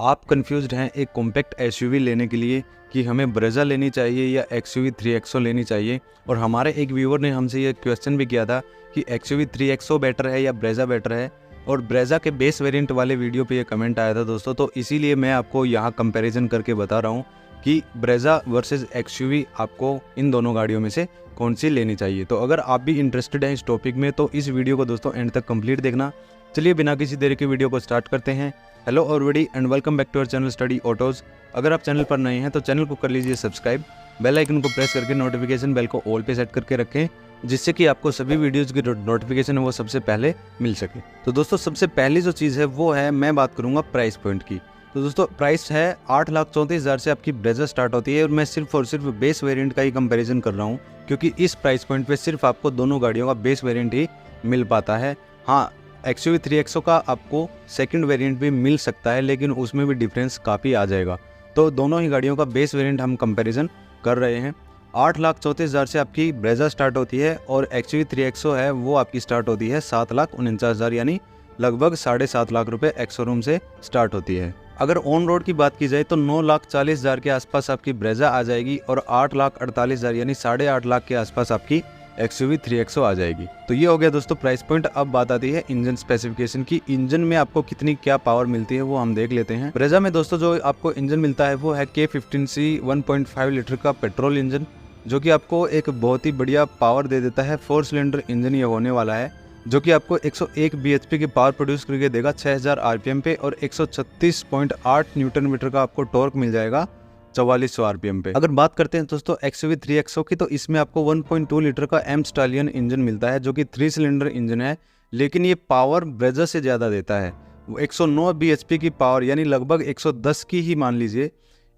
आप कंफ्यूज्ड हैं एक कॉम्पैक्ट एसयूवी लेने के लिए कि हमें ब्रेजा लेनी चाहिए या एक्सयूवी 3XO लेनी चाहिए, और हमारे एक व्यूअर ने हमसे ये क्वेश्चन भी किया था कि एक्सयूवी 3XO बेटर है या ब्रेजा बेटर है, और ब्रेजा के बेस वेरिएंट वाले वीडियो पे ये कमेंट आया था दोस्तों। तो इसीलिए मैं आपको यहाँ कंपैरिजन करके बता रहा हूँ कि ब्रेजा वर्सेस एक्सयूवी आपको इन दोनों गाड़ियों में से कौन सी लेनी चाहिए। तो अगर आप भी इंटरेस्टेड हैं इस टॉपिक में तो इस वीडियो को दोस्तों एंड तक कंप्लीट देखना। चलिए बिना किसी देरी के वीडियो को स्टार्ट करते हैं। Hello everybody and welcome back to our channel study autos. अगर आप चैनल पर नए हैं तो चैनल को कर लीजिए सब्सक्राइब, बेल आइकन को प्रेस करके नोटिफिकेशन बेल को ऑल पे सेट करके रखें, जिससे कि आपको सभी वीडियोज़ की नोटिफिकेशन है वो सबसे पहले मिल सके। तो दोस्तों सबसे पहली जो चीज़ है वो है, मैं बात करूँगा प्राइस पॉइंट की। तो दोस्तों प्राइस है 8,34,000 से आपकी ब्रेजा स्टार्ट होती है, और मैं सिर्फ और सिर्फ बेस वेरिएंट का ही कंपैरिजन कर रहा हूँ क्योंकि इस प्राइस पॉइंट पे सिर्फ आपको दोनों गाड़ियों का बेस वेरिएंट ही मिल पाता है। हाँ, एक्सयूवी 3XO का आपको सेकंड वेरिएंट भी मिल सकता है, लेकिन उसमें भी डिफरेंस काफ़ी आ जाएगा। तो दोनों ही गाड़ियों का बेस वेरिएंट हम कंपैरिजन कर रहे हैं। 8,34,000 से आपकी ब्रेजा स्टार्ट होती है, और एक्सयूवी 3XO है वो आपकी स्टार्ट होती है 7,49,000, यानी लगभग 7.5 लाख रुपये एक्स शोरूम से स्टार्ट होती है। अगर ऑन रोड की बात की जाए तो 9,40,000 के आसपास आपकी ब्रेजा आ जाएगी, और 8,48,000 यानी 8.5 लाख के आसपास आपकी एक्सयूवी 3XO आ जाएगी। तो ये हो गया दोस्तों प्राइस पॉइंट। अब बात आती है इंजन स्पेसिफिकेशन की। इंजन में आपको कितनी क्या पावर मिलती है वो हम देख लेते हैं। ब्रेजा में दोस्तों जो आपको इंजन मिलता है वो है K15C 1.5 लीटर का पेट्रोल इंजन, जो कि आपको एक बहुत ही बढ़िया पावर दे देता है। 4 सिलेंडर इंजन ये होने वाला है, जो कि आपको 101 bhp की पावर प्रोड्यूस करके देगा 6000 RPM पे, और 136.8 न्यूटन मीटर का आपको टॉर्क मिल जाएगा 4400 RPM पे। अगर बात करते हैं दोस्तों एक्सयूवी 3XO की, तो इसमें आपको 1.2 लीटर का एम स्टालियन इंजन मिलता है, जो कि 3 सिलेंडर इंजन है, लेकिन ये पावर ब्रेजा से ज़्यादा देता है। वो 109 bhp की पावर, यानी लगभग 110 की ही मान लीजिए,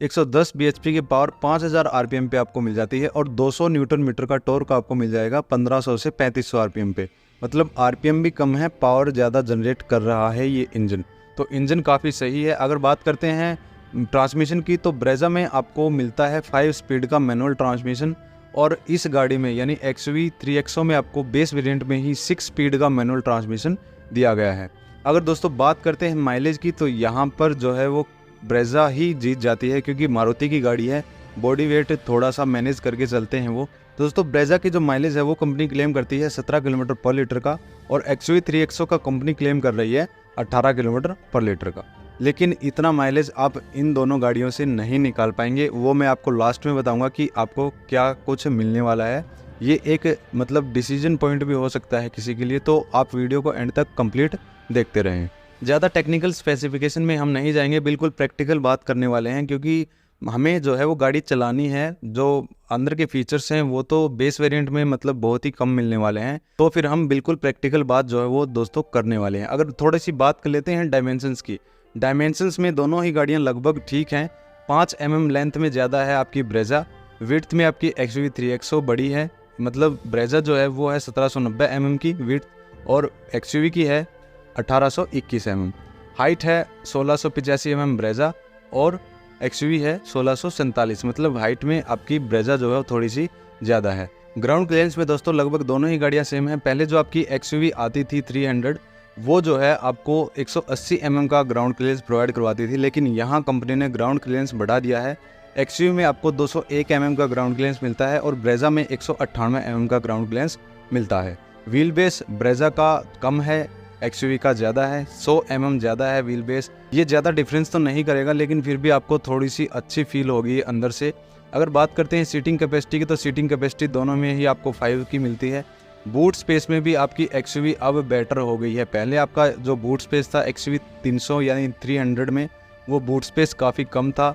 110 bhp की पावर 5000 RPM पे आपको मिल जाती है, और 200 न्यूटन मीटर का टॉर्क आपको मिल जाएगा 1500 से 3500 RPM पे। मतलब RPM भी कम है, पावर ज़्यादा जनरेट कर रहा है ये इंजन। तो इंजन काफ़ी सही है। अगर बात करते हैं ट्रांसमिशन की, तो ब्रेजा में आपको मिलता है 5 स्पीड का मैनुअल ट्रांसमिशन, और इस गाड़ी में यानी एक्सयूवी 3XO में आपको बेस वेरिएंट में ही 6 स्पीड का मैनुअल ट्रांसमिशन दिया गया है। अगर दोस्तों बात करते हैं माइलेज की, तो यहाँ पर जो है वो ब्रेजा ही जीत जाती है, क्योंकि मारुति की गाड़ी है, बॉडी वेट थोड़ा सा मैनेज करके चलते हैं वो। दोस्तों ब्रेजा की जो माइलेज है वो कंपनी क्लेम करती है 17 किलोमीटर पर लीटर का, और एक्सयूवी 3XO का कंपनी क्लेम कर रही है 18 किलोमीटर पर लीटर का। लेकिन इतना माइलेज आप इन दोनों गाड़ियों से नहीं निकाल पाएंगे, वो मैं आपको लास्ट में बताऊंगा कि आपको क्या कुछ मिलने वाला है। ये एक मतलब डिसीजन पॉइंट भी हो सकता है किसी के लिए, तो आप वीडियो को एंड तक कंप्लीट देखते रहें। ज़्यादा टेक्निकल स्पेसिफिकेशन में हम नहीं जाएंगे, बिल्कुल प्रैक्टिकल बात करने वाले हैं, क्योंकि हमें जो है वो गाड़ी चलानी है। जो अंदर के फीचर्स हैं वो तो बेस वेरिएंट में मतलब बहुत ही कम मिलने वाले हैं, तो फिर हम बिल्कुल प्रैक्टिकल बात जो है वो दोस्तों करने वाले हैं। अगर थोड़ी सी बात कर लेते हैं डायमेंशंस की, डायमेंशंस में दोनों ही गाड़ियां लगभग ठीक हैं। 5 mm लेंथ में ज़्यादा है आपकी ब्रेजा, विड्थ में आपकी एक्सयूवी 3XO बड़ी है। मतलब ब्रेजा जो है वो है 1790 mm की विड्थ, और एक्सयूवी की है 1821 mm। हाइट है 1685 mm ब्रेजा, और एक्सयूवी है 1647। मतलब हाइट में आपकी ब्रेजा जो है वो थोड़ी सी ज़्यादा है। ग्राउंड क्लियरेंस में दोस्तों लगभग दोनों ही गाड़ियाँ सेम हैं। पहले जो आपकी एक्सयूवी आती थी 300, वो जो है आपको 180 mm का ग्राउंड क्लियरेंस प्रोवाइड करवाती थी, लेकिन यहाँ कंपनी ने ग्राउंड क्लियरेंस बढ़ा दिया है। एक्सयूवी में आपको 201 mm का ग्राउंड क्लियरेंस मिलता है, और ब्रेजा में 198 mm का ग्राउंड क्लियरेंस मिलता है। व्हील बेस ब्रेजा का कम है, एक्सयूवी का ज़्यादा है, 100 mm ज़्यादा है व्हील बेस। ये ज़्यादा डिफरेंस तो नहीं करेगा, लेकिन फिर भी आपको थोड़ी सी अच्छी फील होगी अंदर से। अगर बात करते हैं सीटिंग कैपेसिटी की, तो सीटिंग कैपेसिटी दोनों में ही आपको 5 की मिलती है। बूट स्पेस में भी आपकी एक्सयूवी अब बेटर हो गई है। पहले आपका जो बूट स्पेस था एक्सयूवी 300 यानी 300 में, वो बूट स्पेस काफ़ी कम था,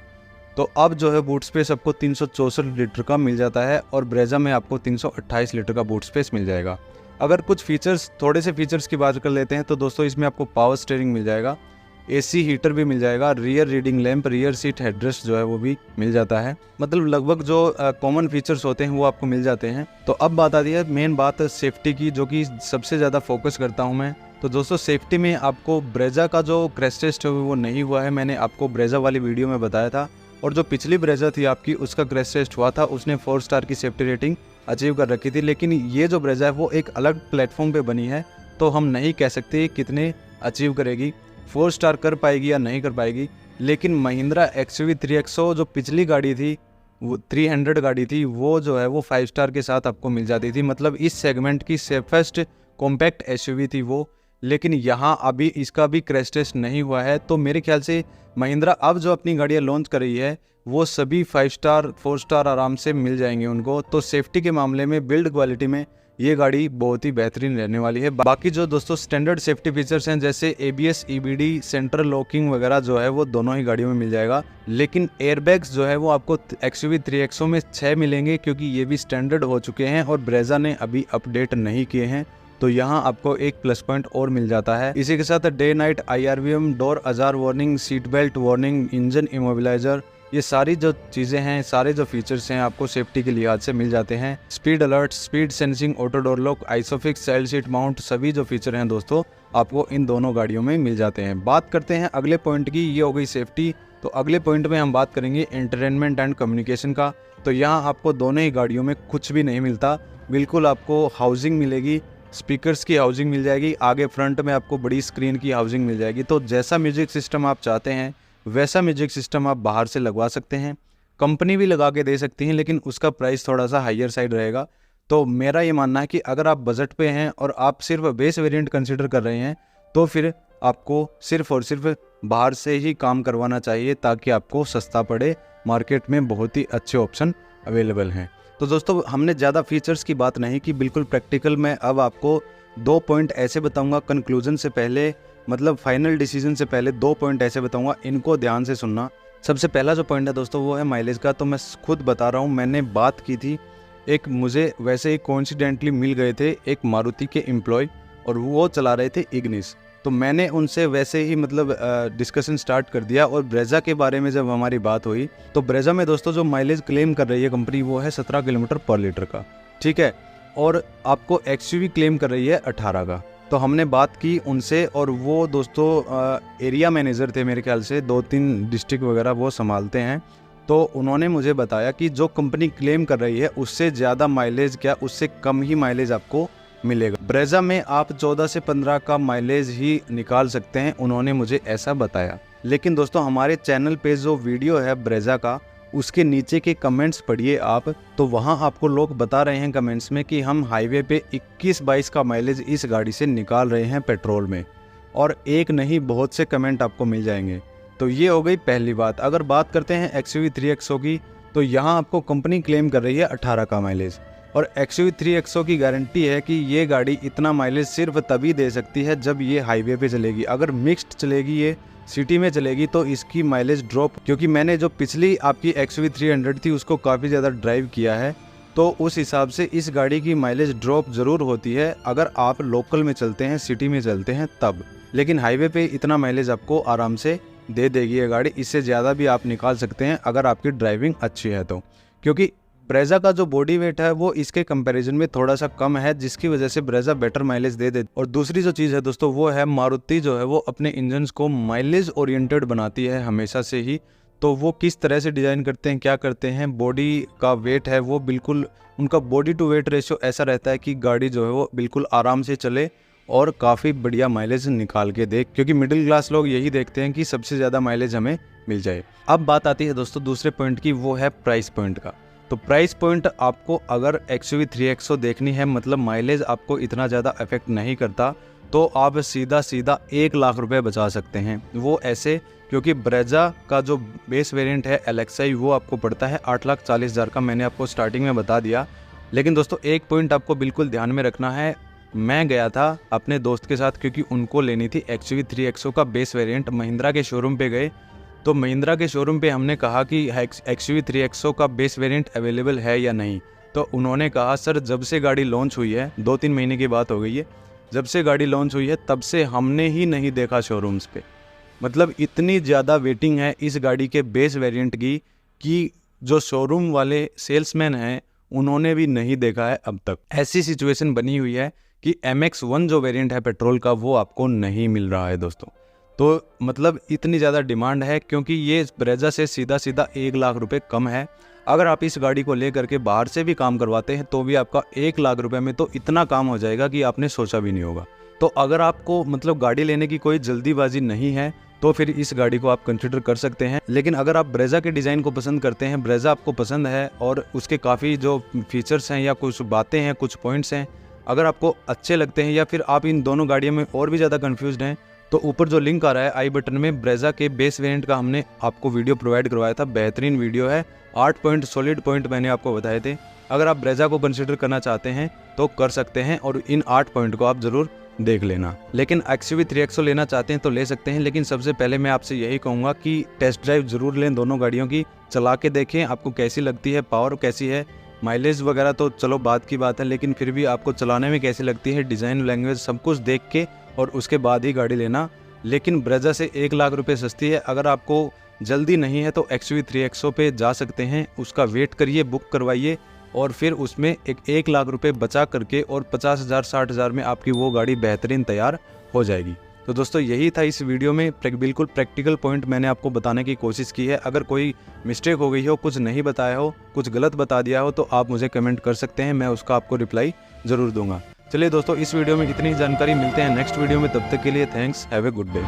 तो अब जो है बूट स्पेस आपको 364 लीटर का मिल जाता है, और ब्रेजा में आपको 328 लीटर का बूट स्पेस मिल जाएगा। अगर कुछ फीचर्स, थोड़े से फीचर्स की बात कर लेते हैं, तो दोस्तों इसमें आपको पावर स्टीयरिंग मिल जाएगा, AC हीटर भी मिल जाएगा, rear reading lamp, rear seat headrest जो है वो भी मिल जाता है। मतलब लगभग जो कॉमन फीचर्स होते हैं वो आपको मिल जाते हैं। तो अब बात आती है मेन बात सेफ्टी की, जो कि सबसे ज़्यादा फोकस करता हूँ मैं। तो दोस्तों सेफ्टी में आपको ब्रेजा का जो क्रैश टेस्ट है वो नहीं हुआ है, मैंने आपको ब्रेजा वाली वीडियो में बताया था, और जो पिछली ब्रेजा थी आपकी उसका क्रैश टेस्ट हुआ था, उसने 4 स्टार की सेफ्टी रेटिंग अचीव कर रखी थी। लेकिन ये जो ब्रेजा है वो एक अलग प्लेटफॉर्म पे बनी है, तो हम नहीं कह सकते कितने अचीव करेगी। 4 स्टार कर पाएगी या नहीं कर पाएगी, लेकिन महिंद्रा XUV 3XO जो पिछली गाड़ी थी, वो 300 गाड़ी थी, वो जो है वो 5 स्टार के साथ आपको मिल जाती थी। मतलब इस सेगमेंट की सेफेस्ट कॉम्पैक्ट SUV थी वो। लेकिन यहाँ अभी इसका भी क्रैश टेस्ट नहीं हुआ है, तो मेरे ख्याल से महिंद्रा अब जो अपनी गाड़ियाँ लॉन्च कर रही है वो सभी 5 स्टार 4 स्टार आराम से मिल जाएंगे उनको। तो सेफ्टी के मामले में, बिल्ड क्वालिटी में ये गाड़ी बहुत ही बेहतरीन रहने वाली है। बाकी जो दोस्तों स्टैंडर्ड सेफ्टी फीचर्स हैं जैसे ABS EBD सेंट्रल लॉकिंग वगैरह जो है वो दोनों ही गाड़ियों में मिल जाएगा। लेकिन एयरबैग्स जो है वो आपको XUV 3XO में 6 मिलेंगे, क्योंकि ये भी स्टैंडर्ड हो चुके हैं और ब्रेजा ने अभी अपडेट नहीं किए हैं। तो यहाँ आपको एक प्लस पॉइंट और मिल जाता है। इसी के साथ day night IRVM, door ajar warning, seat belt warning, engine immobiliser, ये सारी जो चीज़ें हैं, सारे जो फीचर्स हैं आपको सेफ्टी के लिहाज से मिल जाते हैं। Speed alert, speed sensing, auto door lock, isofix, child seat mount, सभी जो फीचर हैं दोस्तों आपको इन दोनों गाड़ियों में मिल जाते हैं। बात करते हैं अगले पॉइंट की, ये हो गई सेफ्टी। तो अगले पॉइंट में हम बात करेंगे एंटरटेनमेंट एंड कम्युनिकेशन का। तो यहाँ आपको दोनों ही गाड़ियों में कुछ भी नहीं मिलता, बिल्कुल आपको हाउसिंग मिलेगी, स्पीकर्स की हाउसिंग मिल जाएगी, आगे फ्रंट में आपको बड़ी स्क्रीन की हाउसिंग मिल जाएगी। तो जैसा म्यूजिक सिस्टम आप चाहते हैं वैसा म्यूजिक सिस्टम आप बाहर से लगवा सकते हैं, कंपनी भी लगा के दे सकती हैं, लेकिन उसका प्राइस थोड़ा सा हायर साइड रहेगा। तो मेरा ये मानना है कि अगर आप बजट पे हैं और आप सिर्फ बेस वेरिएंट कंसिडर कर रहे हैं तो फिर आपको सिर्फ और सिर्फ बाहर से ही काम करवाना चाहिए, ताकि आपको सस्ता पड़े। मार्केट में बहुत ही अच्छे ऑप्शन अवेलेबल हैं। तो दोस्तों हमने ज़्यादा फीचर्स की बात नहीं की, बिल्कुल प्रैक्टिकल। मैं अब आपको 2 पॉइंट ऐसे बताऊंगा कंक्लूजन से पहले, मतलब फाइनल डिसीजन से पहले 2 पॉइंट ऐसे बताऊंगा, इनको ध्यान से सुनना। सबसे पहला जो पॉइंट है दोस्तों वो है माइलेज का। तो मैं खुद बता रहा हूँ, मैंने बात की थी, एक मुझे वैसे ही कोइंसिडेंटली मिल गए थे एक मारुति के एम्प्लॉय, और वो चला रहे थे इग्निस। तो मैंने उनसे वैसे ही मतलब डिस्कशन स्टार्ट कर दिया। और ब्रेजा के बारे में जब हमारी बात हुई तो ब्रेजा में दोस्तों जो माइलेज क्लेम कर रही है कंपनी वो है 17 किलोमीटर पर लीटर का, ठीक है। और आपको XUV क्लेम कर रही है 18 का। तो हमने बात की उनसे, और वो दोस्तों एरिया मैनेजर थे मेरे ख्याल से, 2-3 डिस्ट्रिक्ट वगैरह वो संभालते हैं। तो उन्होंने मुझे बताया कि जो कंपनी क्लेम कर रही है उससे ज़्यादा माइलेज, क्या उससे कम ही माइलेज आपको मिलेगा। ब्रेजा में आप 14 से 15 का माइलेज ही निकाल सकते हैं, उन्होंने मुझे ऐसा बताया। लेकिन दोस्तों हमारे चैनल पे जो वीडियो है ब्रेजा का, उसके नीचे के कमेंट्स पढ़िए आप, तो वहाँ आपको लोग बता रहे हैं कमेंट्स में कि हम हाईवे पे 21-22 का माइलेज इस गाड़ी से निकाल रहे हैं पेट्रोल में। और एक नहीं, बहुत से कमेंट आपको मिल जाएंगे। तो ये हो गई पहली बात। अगर बात करते हैं XUV 3XO की, तो यहाँ आपको कंपनी क्लेम कर रही है 18 का माइलेज, और XUV 3XO की गारंटी है कि ये गाड़ी इतना माइलेज सिर्फ तभी दे सकती है जब ये हाईवे पे चलेगी। अगर मिक्स्ड चलेगी, ये सिटी में चलेगी, तो इसकी माइलेज ड्रॉप, क्योंकि मैंने जो पिछली आपकी XUV 300 थी उसको काफ़ी ज़्यादा ड्राइव किया है, तो उस हिसाब से इस गाड़ी की माइलेज ड्रॉप ज़रूर होती है अगर आप लोकल में चलते हैं, सिटी में चलते हैं तब। लेकिन हाईवे पे इतना माइलेज आपको आराम से दे देगी ये गाड़ी, इससे ज़्यादा भी आप निकाल सकते हैं अगर आपकी ड्राइविंग अच्छी है तो। क्योंकि ब्रेजा का जो बॉडी वेट है वो इसके कंपैरिजन में थोड़ा सा कम है, जिसकी वजह से ब्रेजा बेटर माइलेज दे दे। और दूसरी जो चीज़ है दोस्तों वो है मारुति जो है वो अपने इंजन्स को माइलेज ओरिएंटेड बनाती है हमेशा से ही। तो वो किस तरह से डिज़ाइन करते हैं, क्या करते हैं, बॉडी का वेट है वो बिल्कुल, उनका बॉडी टू वेट रेशियो ऐसा रहता है कि गाड़ी जो है वो बिल्कुल आराम से चले और काफ़ी बढ़िया माइलेज निकाल के दे। क्योंकि मिडिल क्लास लोग यही देखते हैं कि सबसे ज़्यादा माइलेज हमें मिल जाए। अब बात आती है दोस्तों दूसरे पॉइंट की, वो है प्राइस पॉइंट का। तो प्राइस पॉइंट आपको अगर XUV 3XO देखनी है, मतलब माइलेज आपको इतना ज़्यादा इफेक्ट नहीं करता, तो आप सीधा 1 लाख रुपए बचा सकते हैं। वो ऐसे, क्योंकि ब्रेजा का जो बेस वेरिएंट है LXI वो आपको पड़ता है 8,40,000 का, मैंने आपको स्टार्टिंग में बता दिया। लेकिन दोस्तों एक पॉइंट आपको बिल्कुल ध्यान में रखना है, मैं गया था अपने दोस्त के साथ क्योंकि उनको लेनी थी XUV 3XO का बेस वेरिएंट, महिंद्रा के शोरूम पे गए। तो महिंद्रा के शोरूम पे हमने कहा कि XUV 3XO का बेस वेरिएंट अवेलेबल है या नहीं। तो उन्होंने कहा सर जब से गाड़ी लॉन्च हुई है, 2-3 महीने की बात हो गई है, जब से गाड़ी लॉन्च हुई है तब से हमने ही नहीं देखा शोरूम्स पे। मतलब इतनी ज़्यादा वेटिंग है इस गाड़ी के बेस वेरिएंट की कि जो शोरूम वाले सेल्समैन हैं उन्होंने भी नहीं देखा है अब तक। ऐसी सिचुएशन बनी हुई है कि MX-1 जो वेरिएंट है पेट्रोल का वो आपको नहीं मिल रहा है दोस्तों। तो मतलब इतनी ज़्यादा डिमांड है, क्योंकि ये ब्रेजा से सीधा 1 लाख रुपए कम है। अगर आप इस गाड़ी को लेकर के बाहर से भी काम करवाते हैं तो भी आपका 1 लाख रुपए में तो इतना काम हो जाएगा कि आपने सोचा भी नहीं होगा। तो अगर आपको मतलब गाड़ी लेने की कोई जल्दीबाजी नहीं है तो फिर इस गाड़ी को आप कंसिडर कर सकते हैं। लेकिन अगर आप ब्रेजा के डिज़ाइन को पसंद करते हैं, ब्रेजा आपको पसंद है और उसके काफ़ी जो फीचर्स हैं या कुछ बातें हैं, कुछ पॉइंट्स हैं, अगर आपको अच्छे लगते हैं या फिर आप इन दोनों गाड़ियों में और भी ज़्यादा कन्फ्यूज्ड हैं, तो ऊपर जो लिंक आ रहा है आई बटन में, ब्रेजा के बेस वेरिएंट का हमने आपको वीडियो प्रोवाइड करवाया था। बेहतरीन वीडियो है, 8 पॉइंट सॉलिड पॉइंट मैंने आपको बताए थे। अगर आप ब्रेजा को कंसिडर करना चाहते हैं तो कर सकते हैं और इन 8 पॉइंट को आप ज़रूर देख लेना। लेकिन XUV 3XO लेना चाहते हैं तो ले सकते हैं, लेकिन सबसे पहले मैं आपसे यही कहूँगा कि टेस्ट ड्राइव ज़रूर लें दोनों गाड़ियों की, चला के देखें आपको कैसी लगती है, पावर कैसी है, माइलेज वगैरह तो चलो बात की बात है, लेकिन फिर भी आपको चलाने में कैसी लगती है, डिज़ाइन, लैंग्वेज सब कुछ देख के और उसके बाद ही गाड़ी लेना। लेकिन ब्रेजा से 1 लाख रुपये सस्ती है। अगर आपको जल्दी नहीं है तो XUV 3XO पे जा सकते हैं, उसका वेट करिए, बुक करवाइए और फिर उसमें 1 लाख रुपए बचा करके और 50,000 60,000 में आपकी वो गाड़ी बेहतरीन तैयार हो जाएगी। तो दोस्तों यही था इस वीडियो में, बिल्कुल प्रैक्टिकल पॉइंट मैंने आपको बताने की कोशिश की है। अगर कोई मिस्टेक हो गई हो, कुछ नहीं बताया हो, कुछ गलत बता दिया हो तो आप मुझे कमेंट कर सकते हैं, मैं उसका आपको रिप्लाई ज़रूर दूंगा। चलिए दोस्तों, इस वीडियो में इतनी जानकारी, मिलते हैं नेक्स्ट वीडियो में, तब तक के लिए thanks, have a good day.